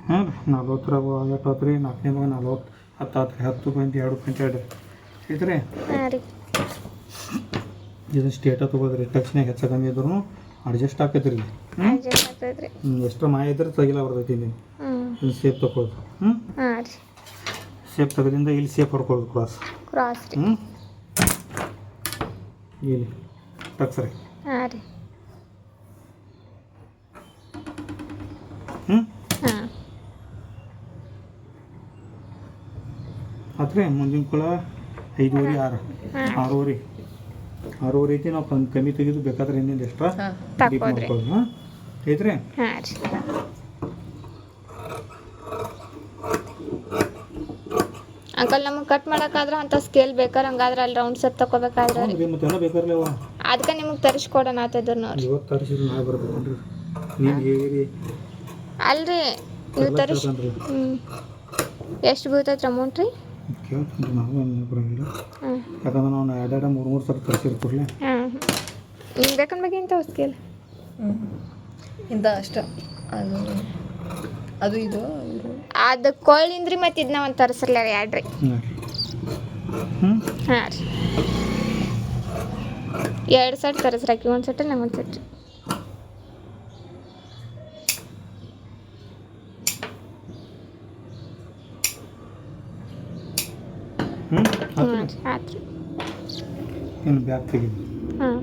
ಹಾಂ ರೀ 40 ಎಷ್ಟು ಹೊತ್ತು ರೀ 4ನೇ ಮಗ 40 10 ಪಾಯಿಂಟ್ 2.2 ಐತ್ರಿ. ಹಾಂ ರೀ. ಇದನ್ನು ಸ್ಟೇಟ ತೊಗೋದ್ರಿ ಟಚ್ನಾಗ ಹೆಚ್ಚು ಕಮ್ಮಿ ಇದ್ರು ಅಡ್ಜಸ್ಟ್ ಆಕೈತೆ ರೀ. ಅಡ್ಜಸ್ಟ್ ಆಗ್ತೈತೆ ರೀ. ಎಷ್ಟು ಮಾಯ ಇದ್ರೆ ತೆಗಿಲ್ಲ ಬರ್ತೈತಿ ಇಲ್ಲಿ. ಇಲ್ಲಿ ಸೇಫ್ ತಗೊಳ್ಳೋದು. ಹಾಂ ರೀ. ಸೇಫ್ ತೆಗೆದಿಂದ ಇಲ್ಲಿ ಸೇಫ್ ಹೊಡ್ಕೊಳ್ಳೋದು ಕ್ರಾಸ್ ರೀ. ಇಲ್ಲಿ ಟಕ್ಸ್ ರೀ. ಹಾಂ ರೀ. ಹಾಂ ಆತ್ರಿ. ಮುಂದಿನ ಕುಳ 5.5 6 ಐತಿ. ನಾವು ಕಮ್ಮಿ ತೆಗೆದು ಬೇಕಾದ್ರೆ ಇನ್ನೊಂದು ಎಕ್ಸ್ಟ್ರಾ ಡೀಪ್ ಮಾಡ್ಕೊಳ್ಳೋದು. ಹಾಂ ಐತ್ರಿ. ಹಾಂ ರೀ. ಅಂಕಲ್ ನಮಗೆ ಕಟ್ ಮಾಡೋಕ್ಕಾದ್ರೆ ಅಂತ ಸ್ಕೇಲ್ ಬೇಕಾರೆ ಹಂಗಾದ್ರೆ ಅಲ್ಲಿ ರೌಂಡ್ ಸೆಟ್ ತಗೋಬೇಕಾದ್ರೆ ಮತ್ತೆಲ್ಲ ಬೇಕಾರಲ್ಲ ಅದಕ್ಕೆ ನಿಮಗೆ ತರಿಸ್ಕೊಡೋಣ ಆತದ್ರು ನೋಡಿ. ಇವತ್ತು ತರಿಸಿದ್ರು ನಾಳೆ ಬರ್ಬೇಕನ್ರಿ. ನೀವು ಹೇಳಿ ಅಲ್ರಿ ನೀವು ತರಿಸಿ ಎಷ್ಟು ಬೀಳ್ತೈತೆ ಅಮೌಂಟ್ ರೀ? ಕೇಳ್ತೀನಿ ನಾವು ಬರೋಂಗಿಲ್ಲ. ಯಾಕಂದ್ರೆ ನಾವು 2-3 ಸಲ ತರಿಸಿರ್ತೀರಲ್ಲ. ನಿಮ್ಗೆ ಬೇಕಂದ್ರೆ ಇಂಥವು ಸ್ಕೇಲ್ ಇಂಥ ಅಷ್ಟ ಅದು ಇದು ಅದು ಕೊಳ್ಳಿಂದ್ರಿ ಮತ್ತು ಇದನ್ನ ಒಂದು ತರಿಸಿರ್ಲ ರೀ 2 ರೀ. ಹಾಂ ರೀ 2 ಸೆಟ್ ತರಿಸ್ರಾಕಿ. 1 ಸೆಟ್ ನಂಗೆ 1 ಸೆಟ್ ರೀ. ಆಯ್ತು ರೀ. ಇನ್ನು ಬ್ಯಾಗ್ ತೆಗೀರಿ. ಹಾಂ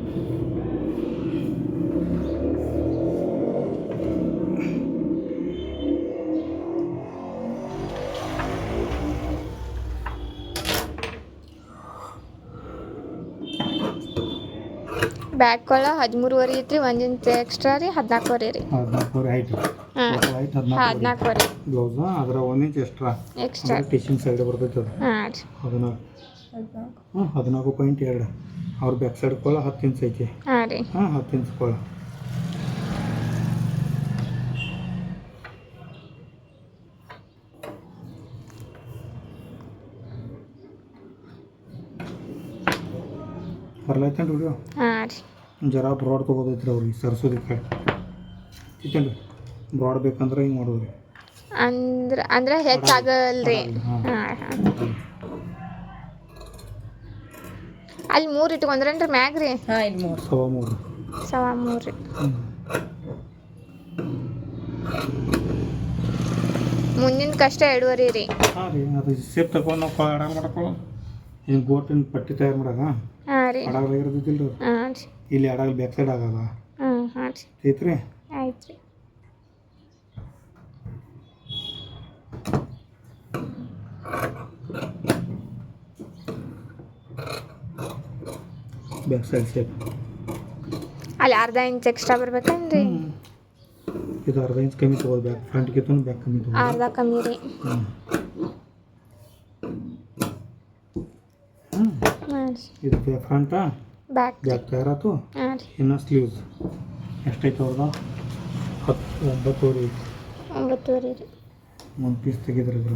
ಬ್ಯಾಗ್ ಕೊಳ್ಳ 13.5 ಐತ್ರಿ. 1 ಇಂಚ್ ಎಕ್ಸ್ಟ್ರಾ ರೀ 14.5 ರೀ. 14 ಹೈಟ್. ಹಾಂ 14.5 ಬ್ಲೌಸ್ ಅದರ 1 ಇಂಚ್ ಎಕ್ಸ್ಟ್ರಾ ಟೀಚಿಂಗ್ ಸೈಡ್ ಬರ್ತೈತೆ ಅದು. ಹಾಂ ರೀ 14.2. ಅವ್ರ ಬ್ಯಾಕ್ ಸೈಡ್ ಕೊಳ 10 ಇಂಚ್ ಐತಿ. ಹಾಂ ರೀ. 10 ಇಂಚ್ ಕೊಳ. ಬರ್ಲೈತೇನು ವಿಡಿಯೋ? ಹಾಂ ರೀ. ಜರ ಬ್ರಾಡ್ ತೊಗೋದೈತ್ರಿ ಅವ್ರಿಗೆ ಸರ್ಸೋದಕ್ಕೆ. ಐತೇನು ರೀ ಬ್ರಾಡ್ ಬೇಕಂದ್ರೆ ಹಿಂಗೆ ಮಾಡೋದ್ರಿ. ಅಂದ್ರೆ ಹೆಚ್ಚಾಗಲ್ರಿ. ಹಾಂ ಅಲ್ಲಿ 3 ಇಟ್ಕೊಂಡ್ರೇನ್ರಿ ಮ್ಯಾಗ್ ರೀ? ಹಾಂ ಇಲ್ಲಿ 3 3 ರೀ. ಮುಂದಿನ ಕಷ್ಟ 2.5 ರೀ. ಹಾಂ ರೀ. ಅದು ಸೇಫ್ ತಗೊಂಡು ನಾವು ಅಡಾಗ ಮಾಡ್ಕೊಳ್ಳೋದು. ಏನು ಗೋಟಿನ ಪಟ್ಟಿ ತಯಾರು ಮಾಡಾಗ ಹಾಂ ರೀ ಅಡಾಗದಾಗಿರ್ತೈತಿಲ್ಲ ರೀ. ಹಾಂ ರೀ. ಇಲ್ಲಿ ಅಡಾಗ ಬ್ಯಾಕ್ ಸೈಡ್ ಆಗಲ್ಲ. ಹಾಂ ರೀ. ಐತ್ರಿ. ಆಯ್ತು ರೀ. Back side safe. ಅಲ್ಲಿ 1/2 ಇಂಚ್ ಎಕ್ಸ್ಟ್ರಾ ಬರ್ಬೇಕೇನ್ರಿ? ಇದು 1/2 ಇಂಚ್ ಕಮ್ಮಿ ತೊಗೋದು. ಬ್ಯಾಕ್ ಫ್ರಂಟ್ಗಿಂತ ಬ್ಯಾಕ್ ಕಮ್ಮಿ ತೊಗೋದು. 1/2 ಕಮ್ಮಿ ರೀ. ಇದು ಫ್ರಂಟ ಬ್ಯಾಕ್ ತಯಾರಾತು. ಹಾಂ ರೀ. ಇನ್ನು ಸ್ಲೀವ್ಸ್ ಎಷ್ಟೈತೆ ಅವ್ರದ್ದು? 9.5 ಐತಿ. 9.5 ರೀ. ಒಂದು ಪೀಸ್ ತೆಗೆದ್ರಿ ಇದ್ರ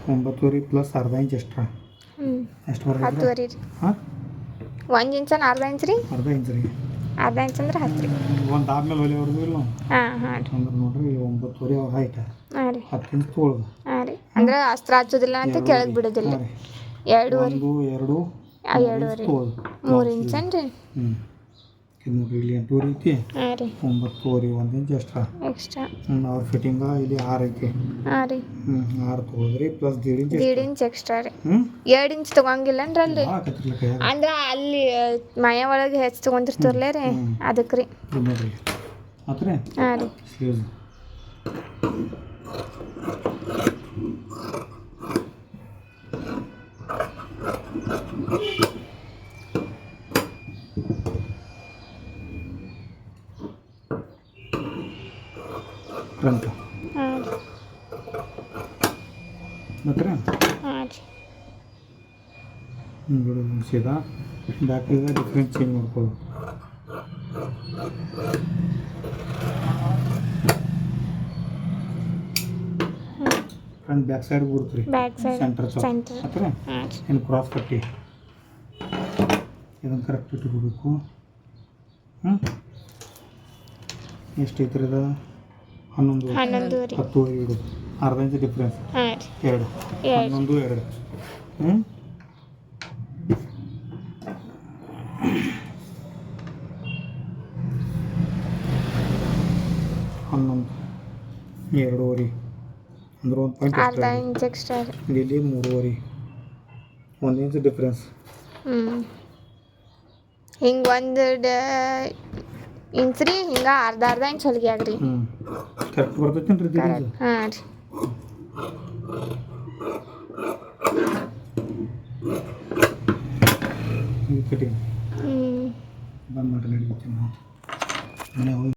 9.5 ಪ್ಲಸ್ 1/2 ಇಂಚ್ ಎಕ್ಸ್ಟ್ರಾ. ಎಷ್ಟು ಬರ್ತೈತೆ? 10.5 ರೀ. ಹಾಂ 1 ಇಂಚನ 1/2 ಇಂಚ್ ರೀ. 1/2 ಇಂಚ್ ರೀ. 1/2 ಇಂಚ್ ಅಂದ್ರೆ 10 ರೀ. ಒಂದು ಆದ್ಮೇಲೆ ಹೊಲಿಯವ್ರದ್ದು ಇಲ್ಲ. ಹಾಂ ಹಾಂ ರೀ. ಅಂದ್ರೆ ನೋಡ್ರಿ 9.5 ಅವ್ರ ಹೈಟ್. ಹಾಂ ರೀ 10 ಇಂಚ್ ತೊಗೊಳ್ದು. ಹಾಂ ರೀ. ಅಂದ್ರೆ ಅಸ್ತ್ರ ಹಚ್ಚೋದಿಲ್ಲ ಅಂತ ಕೆಳಗೆ ಬಿಡೋದಿಲ್ಲ. 2.5 2 3 ಇಂಚ್ ಏನ್ರಿ? ಇದು ನೋಡ್ರಿ ಇಲ್ಲಿ 8 ಐತಿ. ಹಾಂ ರೀ 9.5 1 ಇಂಚ್ ಎಕ್ಸ್ಟ್ರಾ. ಅವ್ರ ಫಿಟ್ಟಿಂಗ ಇಲ್ಲಿ 6 ಐತಿ. ಹಾಂ ರೀ 6 ತೊಗೊಳ್ರಿ ಪ್ಲಸ್ 1.5 ಇಂಚ್ ಎಕ್ಸ್ಟ್ರಾ ರೀ. 2 ಇಂಚ್ ತೊಗೊಂಗಿಲ್ಲನ್ರಿ ಅಲ್ಲಿ? ಅಂದ್ರೆ ಅಲ್ಲಿ ಮಯ ಒಳಗೆ ಹೆಚ್ಚು ತೊಗೊಂಡಿರ್ತಾರಲ್ಲ ರೀ ಅದಕ್ಕೆ ರೀ. ನೋಡ್ರಿ ಆತ್ರಿ. ಹಾಂ ರೀ. Sleeves front. ಹಾಂ ರೀ. ಮತ್ತೆ ಹಾಂ ರೀ. ಸೀದಾ ಬ್ಯಾಕಿಗೆ ಡಿಫ್ರೆನ್ಸ್ ಚೇಂಜ್ ಮಾಡ್ಕೊಳ್ಳೋದು. ಫ್ರಂಟ್ ಬ್ಯಾಕ್ ಸೈಡ್ ಬಿಡ್ತೀರಿ. Back side center center. ಹತ್ರ ಹಾಂ ಏನು ಕ್ರಾಸ್ ಪಟ್ಟಿ ಇದನ್ನು ಕರೆಕ್ಟ್ ಇಟ್ಕೋಬೇಕು. ಹ್ಞೂ ಎಷ್ಟು ಐತ್ರಿ ಅದು 11 11 10 ಇಡು ಅರ್ಧ ಇಂಚ್ ಡಿಫ್ರೆನ್ಸ್. ಹಾಂ ರೀ 2 11 2 ಹ್ಞೂ 11 2.5 ಅಂದ್ರೆ 1 ಪಾಯಿಂಟ್ ಅರ್ಧ ಇಂಚ್ ಎಕ್ಸ್ಟ್ರಾ ರೀ. ಇಲ್ಲಿ 3.5 1 ಇಂಚ್ ಡಿಫ್ರೆನ್ಸ್. ಹಿಂಗೆ 1 ಇಂಚ್ ರೀ, ಹಿಂಗೆ ಅರ್ಧ ಇಂಚ್ ಹೊಲಿಗೆ ಆಗ್ರಿ. ಕರೆಕ್ಟ್ ಬರ್ತೈತೇನು ರೀ ಇದು? ಹಾಂ ರೀ ಕಟಿಂಗ್